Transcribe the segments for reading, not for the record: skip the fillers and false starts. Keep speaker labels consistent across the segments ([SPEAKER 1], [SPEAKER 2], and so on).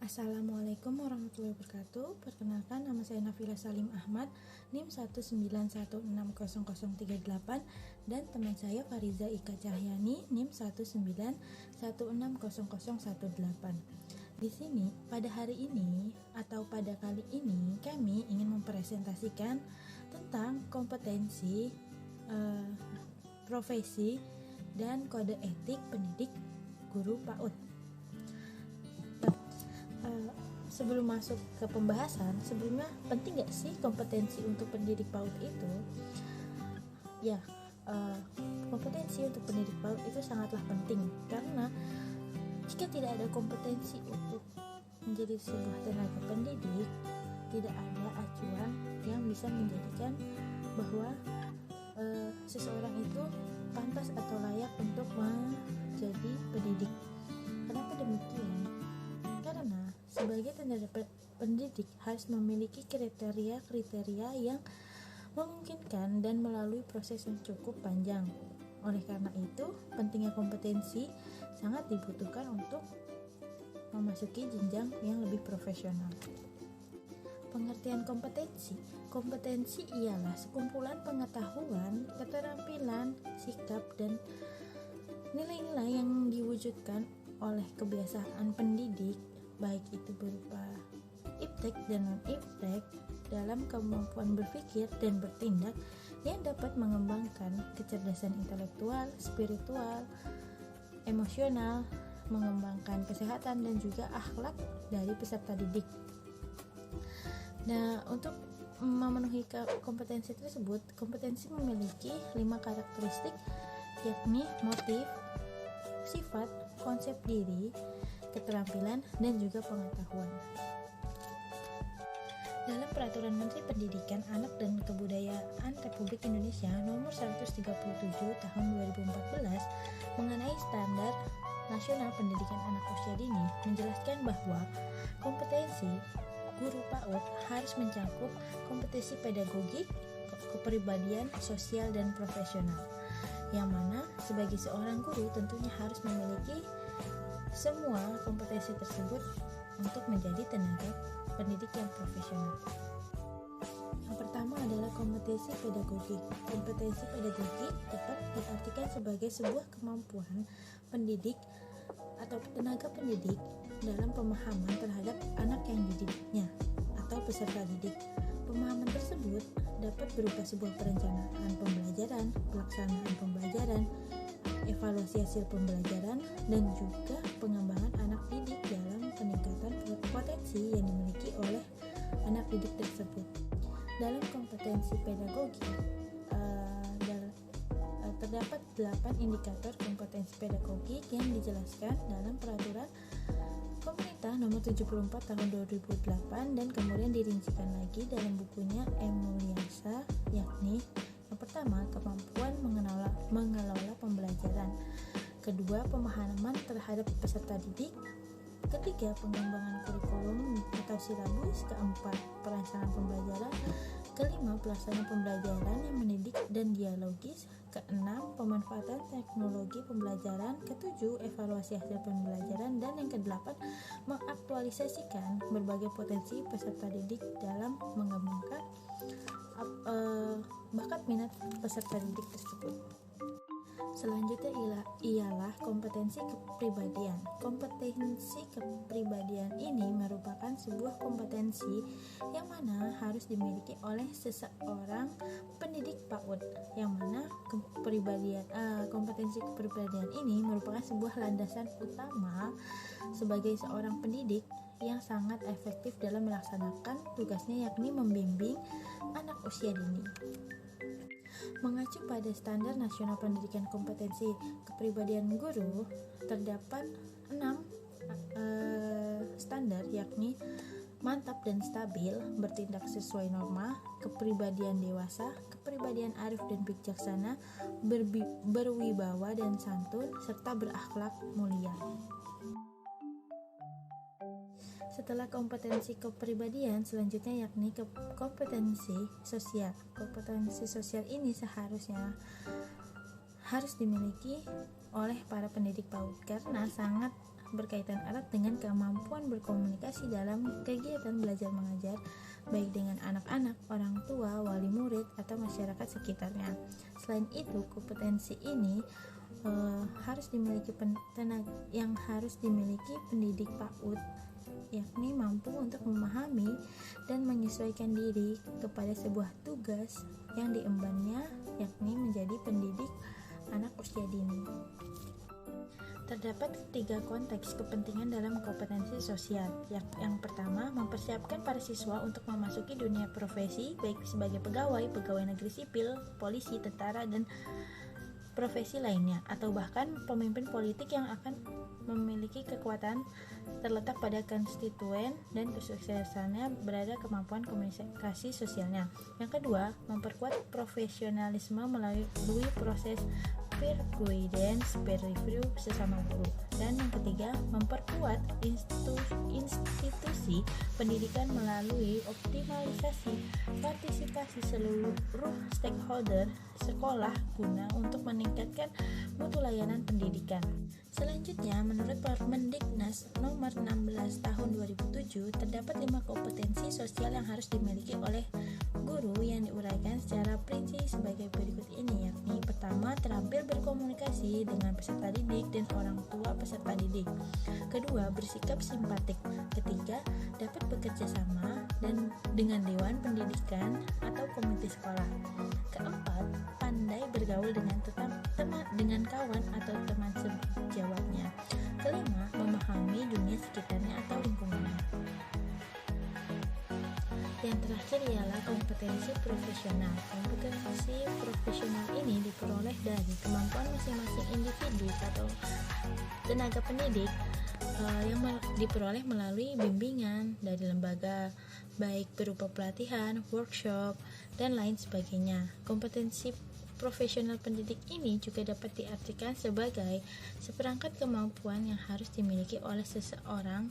[SPEAKER 1] Assalamualaikum warahmatullahi wabarakatuh. Perkenalkan, nama saya Nafila Salim Ahmad, NIM 191600038, dan teman saya Fariza Ika Cahyani, NIM 191600018. Di sini, pada hari ini atau pada kali ini, kami ingin mempresentasikan tentang kompetensi, profesi, dan kode etik pendidik guru PAUD. Sebelum masuk ke pembahasan, sebelumnya penting gak sih kompetensi untuk pendidik PAUD itu? Ya, kompetensi untuk pendidik PAUD itu sangatlah penting, karena jika tidak ada kompetensi untuk menjadi sebuah tenaga pendidik, tidak ada acuan yang bisa menjadikan bahwa seseorang itu pantas atau layak untuk menjadi pendidik. Kenapa demikian? Karena sebagai tenaga pendidik harus memiliki kriteria yang memungkinkan dan melalui proses yang cukup panjang. Oleh karena itu, pentingnya kompetensi sangat dibutuhkan untuk memasuki jenjang yang lebih profesional. Pengertian kompetensi. Kompetensi ialah sekumpulan pengetahuan, keterampilan, sikap, dan nilai-nilai yang diwujudkan oleh kebiasaan pendidik, baik itu berupa iptek dan non-iptek, dalam kemampuan berpikir dan bertindak yang dapat mengembangkan kecerdasan intelektual, spiritual, emosional, mengembangkan kesehatan dan juga akhlak dari peserta didik. Nah, untuk memenuhi kompetensi tersebut, kompetensi memiliki 5 karakteristik, yakni motif, sifat, konsep diri, keterampilan, dan juga pengetahuan. Dalam Peraturan Menteri Pendidikan, Anak dan Kebudayaan Republik Indonesia Nomor 137 Tahun 2014 mengenai Standar Nasional Pendidikan Anak Usia Dini menjelaskan bahwa kompetensi guru PAUD harus mencakup kompetensi pedagogik, kepribadian, sosial, dan profesional, yang mana sebagai seorang guru tentunya harus memiliki semua kompetensi tersebut untuk menjadi tenaga pendidik yang profesional. Yang pertama adalah kompetensi pedagogik. Kompetensi pedagogik dapat diartikan sebagai sebuah kemampuan pendidik atau tenaga pendidik dalam pemahaman terhadap anak yang dididiknya atau peserta didik. Pemahaman tersebut dapat berupa sebuah perencanaan pembelajaran, pelaksanaan pembelajaran, evaluasi hasil pembelajaran, dan juga pengembangan anak didik dalam peningkatan potensi yang dimiliki oleh anak didik tersebut. Dalam kompetensi pedagogi, terdapat 8 indikator kompetensi pedagogik yang dijelaskan dalam Peraturan Pemerintah Nomor 74 Tahun 2008 dan kemudian dirincikan lagi dalam bukunya M. Mulyasa, yakni yang pertama, kemampuan mengelola pembelajaran. Kedua, pemahaman terhadap peserta didik. Ketiga, pengembangan kurikulum atau silabus. Keempat, perancangan pembelajaran. Kelima, pelaksanaan pembelajaran yang mendidik dan dialogis. Keenam, pemanfaatan teknologi pembelajaran. Ketujuh, evaluasi hasil pembelajaran. Dan yang kedelapan, mengaktualisasikan berbagai potensi peserta didik dalam mengembangkan bakat minat peserta didik tersebut. Selanjutnya ialah kompetensi kepribadian. Kompetensi kepribadian ini merupakan sebuah kompetensi yang mana harus dimiliki oleh seseorang pendidik PAUD, yang mana kompetensi kepribadian ini merupakan sebuah landasan utama sebagai seorang pendidik yang sangat efektif dalam melaksanakan tugasnya, yakni membimbing anak usia dini. Mengacu pada Standar Nasional Pendidikan Kompetensi Kepribadian Guru, terdapat 6 standar, yakni mantap dan stabil, bertindak sesuai norma, kepribadian dewasa, kepribadian arif dan bijaksana, berwibawa dan santun, serta berakhlak mulia. Setelah kompetensi kepribadian, selanjutnya yakni kompetensi sosial. Kompetensi sosial ini seharusnya harus dimiliki oleh para pendidik PAUD karena sangat berkaitan erat dengan kemampuan berkomunikasi dalam kegiatan belajar mengajar, baik dengan anak-anak, orang tua, wali murid, atau masyarakat sekitarnya. Selain itu, kompetensi ini harus dimiliki pendidik PAUD, yakni mampu untuk memahami dan menyesuaikan diri kepada sebuah tugas yang diembannya, yakni menjadi pendidik anak usia dini. Terdapat 3 konteks kepentingan dalam kompetensi sosial. Yang pertama, mempersiapkan para siswa untuk memasuki dunia profesi, baik sebagai pegawai negeri sipil, polisi, tentara, dan profesi lainnya, atau bahkan pemimpin politik yang akan memiliki kekuatan terletak pada konstituen dan kesuksesannya berada kemampuan komunikasi sosialnya. Yang kedua, memperkuat profesionalisme melalui proses peer guidance, peer review sesama guru. Dan yang ketiga, memperkuat institusi pendidikan melalui optimalisasi partisipasi seluruh stakeholder sekolah guna untuk meningkatkan mutu layanan pendidikan. Selanjutnya, menurut Permendiknas nomor 16 tahun 2007, terdapat 5 kompetensi sosial yang harus dimiliki oleh guru yang diuraikan secara perinci sebagai berikut ini, yakni pertama, terampil berkomunikasi dengan peserta didik dan orang tua peserta didik. Kedua, bersikap simpatik. Ketiga, dapat bekerja sama dengan dewan pendidikan atau komite sekolah. Keempat, pandai bergaul dengan kawan atau teman sejawatnya. Kelima, memahami dunia sekitarnya atau lingkungannya. Yang terakhir ialah kompetensi profesional. Kompetensi profesional ini diperoleh dari kemampuan masing-masing individu atau tenaga pendidik yang diperoleh melalui bimbingan dari lembaga, baik berupa pelatihan, workshop, dan lain sebagainya. Kompetensi profesional pendidik ini juga dapat diartikan sebagai seperangkat kemampuan yang harus dimiliki oleh seseorang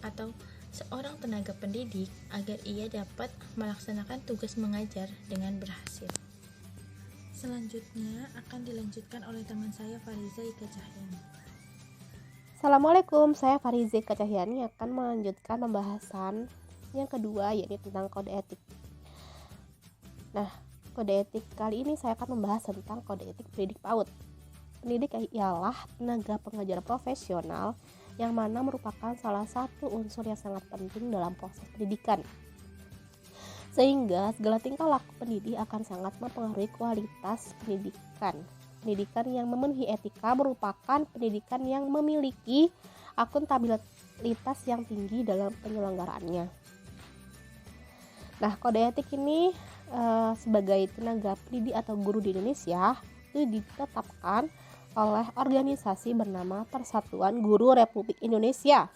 [SPEAKER 1] atau seorang tenaga pendidik agar ia dapat melaksanakan tugas mengajar dengan berhasil. Selanjutnya akan dilanjutkan oleh teman saya Fariza Ika Cahyani.
[SPEAKER 2] Assalamualaikum, saya Fariza Ika Cahyani akan melanjutkan pembahasan yang kedua, yaitu tentang kode etik. Nah, kode etik kali ini saya akan membahas tentang kode etik pendidik PAUD. Pendidik ialah tenaga pengajar profesional yang mana merupakan salah satu unsur yang sangat penting dalam proses pendidikan. Sehingga segala tingkah laku pendidik akan sangat mempengaruhi kualitas pendidikan. Pendidikan yang memenuhi etika merupakan pendidikan yang memiliki akuntabilitas yang tinggi dalam penyelenggaraannya. Nah, kode etik ini sebagai tenaga pendidik atau guru di Indonesia itu ditetapkan oleh organisasi bernama Persatuan Guru Republik Indonesia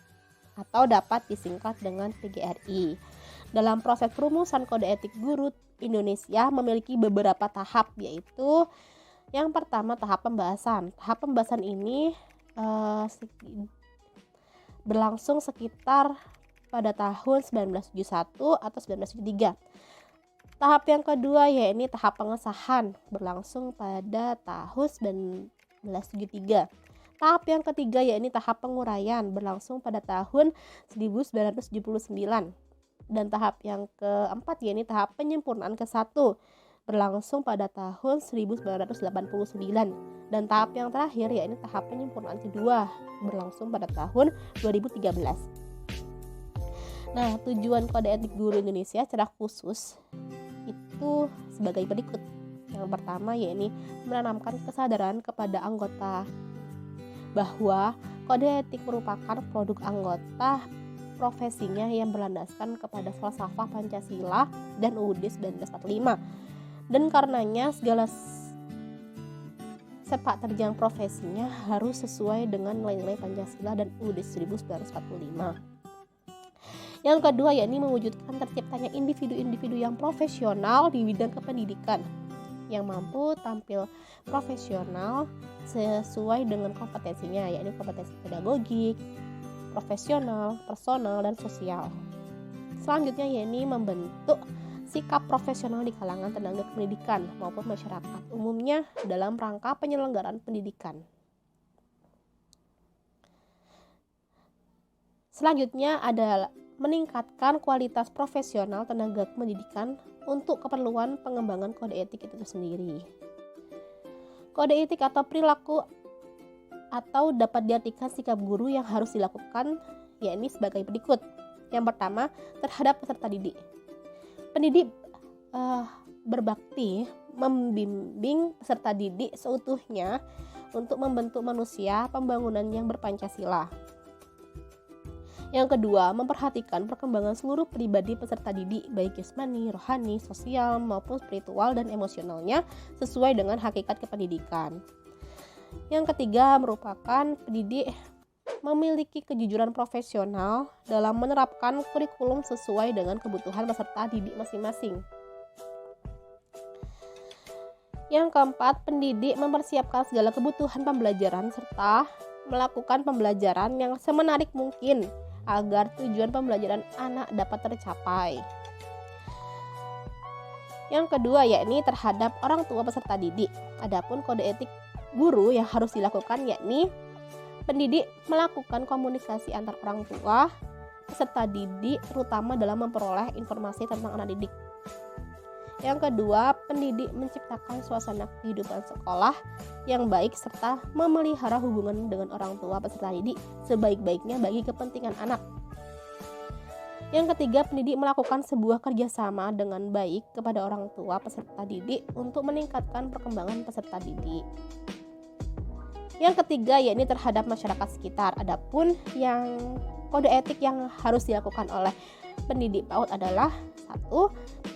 [SPEAKER 2] atau dapat disingkat dengan PGRI. Dalam proses perumusan kode etik guru Indonesia memiliki beberapa tahap, yaitu yang pertama tahap pembahasan. Tahap pembahasan ini berlangsung sekitar pada tahun 1971 atau 1973. Tahap yang kedua yaitu tahap pengesahan, berlangsung pada tahun 1973. Tahap yang ketiga yaitu tahap penguraian, berlangsung pada tahun 1979. Dan tahap yang keempat yaitu tahap penyempurnaan ke-1, berlangsung pada tahun 1989. Dan tahap yang terakhir yaitu tahap penyempurnaan kedua, berlangsung pada tahun 2013. Nah, tujuan kode etik guru Indonesia secara khusus itu sebagai berikut. Yang pertama yaitu menanamkan kesadaran kepada anggota bahwa kode etik merupakan produk anggota profesinya yang berlandaskan kepada falsafah Pancasila dan UUD 1945. Dan karenanya segala sepak terjang profesinya harus sesuai dengan nilai-nilai Pancasila dan UUD 1945. Yang kedua yakni mewujudkan terciptanya individu-individu yang profesional di bidang kependidikan yang mampu tampil profesional sesuai dengan kompetensinya, yakni kompetensi pedagogik, profesional, personal, dan sosial. Selanjutnya yakni membentuk sikap profesional di kalangan tenaga pendidikan maupun masyarakat umumnya dalam rangka penyelenggaraan pendidikan. Selanjutnya adalah meningkatkan kualitas profesional tenaga pendidikan untuk keperluan pengembangan kode etik itu sendiri. Kode etik atau perilaku atau dapat diartikan sikap guru yang harus dilakukan yakni sebagai berikut. Yang pertama, terhadap peserta didik. Pendidik berbakti membimbing peserta didik seutuhnya untuk membentuk manusia pembangunan yang berpancasila. Yang kedua, memperhatikan perkembangan seluruh pribadi peserta didik, baik jasmani, rohani, sosial, maupun spiritual dan emosionalnya sesuai dengan hakikat kependidikan. Yang ketiga, merupakan pendidik memiliki kejujuran profesional dalam menerapkan kurikulum sesuai dengan kebutuhan peserta didik masing-masing. Yang keempat, pendidik mempersiapkan segala kebutuhan pembelajaran serta melakukan pembelajaran yang semenarik mungkin agar tujuan pembelajaran anak dapat tercapai. Yang kedua, yakni terhadap orang tua peserta didik. Adapun kode etik guru yang harus dilakukan yakni pendidik melakukan komunikasi antar orang tua peserta didik, terutama dalam memperoleh informasi tentang anak didik. Yang kedua, pendidik menciptakan suasana kehidupan sekolah yang baik serta memelihara hubungan dengan orang tua peserta didik sebaik-baiknya bagi kepentingan anak. Yang ketiga, pendidik melakukan sebuah kerjasama dengan baik kepada orang tua peserta didik untuk meningkatkan perkembangan peserta didik. Yang ketiga, yakni terhadap masyarakat sekitar. Adapun yang kode etik yang harus dilakukan oleh pendidik PAUD adalah 1.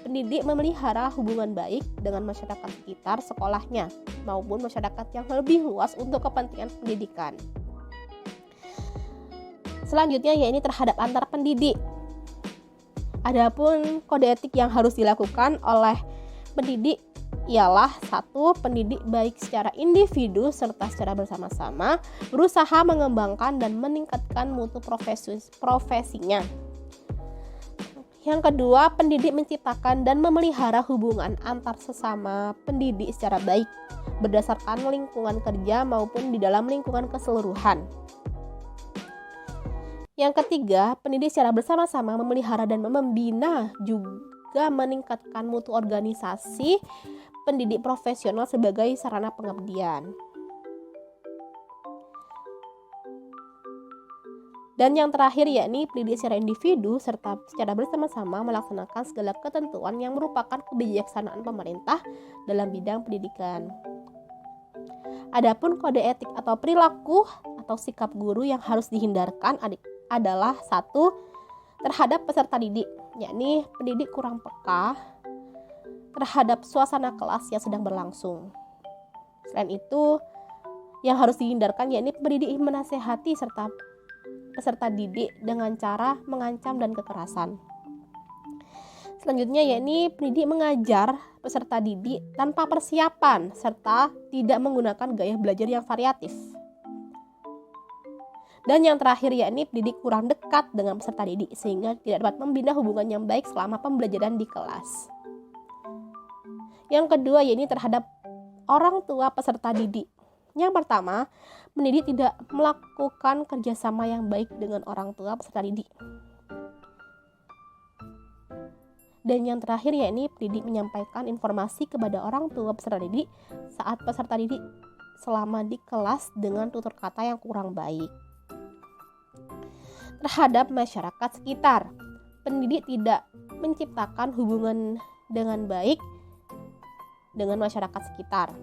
[SPEAKER 2] Pendidik memelihara hubungan baik dengan masyarakat sekitar sekolahnya maupun masyarakat yang lebih luas untuk kepentingan pendidikan. Selanjutnya yakni terhadap antar pendidik. Adapun kode etik yang harus dilakukan oleh pendidik ialah 1. Pendidik baik secara individu serta secara bersama-sama berusaha mengembangkan dan meningkatkan mutu profesinya. Yang kedua, pendidik menciptakan dan memelihara hubungan antar sesama pendidik secara baik berdasarkan lingkungan kerja maupun di dalam lingkungan keseluruhan. Yang ketiga, pendidik secara bersama-sama memelihara dan membina juga meningkatkan mutu organisasi pendidik profesional sebagai sarana pengabdian. Dan yang terakhir yakni pendidik secara individu serta secara bersama-sama melaksanakan segala ketentuan yang merupakan kebijaksanaan pemerintah dalam bidang pendidikan. Adapun kode etik atau perilaku atau sikap guru yang harus dihindarkan adalah 1. Terhadap peserta didik, yakni pendidik kurang peka terhadap suasana kelas yang sedang berlangsung. Selain itu, yang harus dihindarkan yakni pendidik menasehati serta peserta didik dengan cara mengancam dan kekerasan. Selanjutnya yakni pendidik mengajar peserta didik tanpa persiapan serta tidak menggunakan gaya belajar yang variatif. Dan yang terakhir yakni pendidik kurang dekat dengan peserta didik sehingga tidak dapat membina hubungan yang baik selama pembelajaran di kelas. Yang kedua yakni terhadap orang tua peserta didik. Yang pertama, pendidik tidak melakukan kerjasama yang baik dengan orang tua peserta didik. Dan yang terakhir yakni pendidik menyampaikan informasi kepada orang tua peserta didik saat peserta didik selama di kelas dengan tutur kata yang kurang baik. Terhadap masyarakat sekitar, pendidik tidak menciptakan hubungan dengan baik dengan masyarakat sekitar.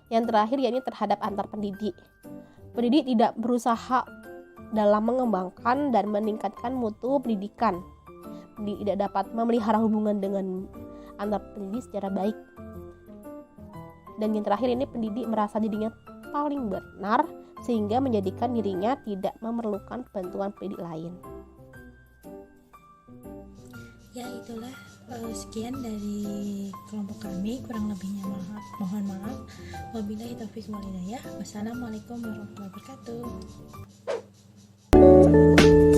[SPEAKER 2] Yang terakhir yakni terhadap antar pendidik. Pendidik tidak berusaha dalam mengembangkan dan meningkatkan mutu pendidikan. Pendidik tidak dapat memelihara hubungan dengan antar pendidik secara baik. Dan yang terakhir ini pendidik merasa dirinya paling benar sehingga menjadikan dirinya tidak memerlukan bantuan pendidik lain.
[SPEAKER 1] Ya, itulah sekian dari kelompok kami, kurang lebihnya mohon maaf. Wabillahi taufiq wal hidayah. Wassalamualaikum warahmatullahi wabarakatuh.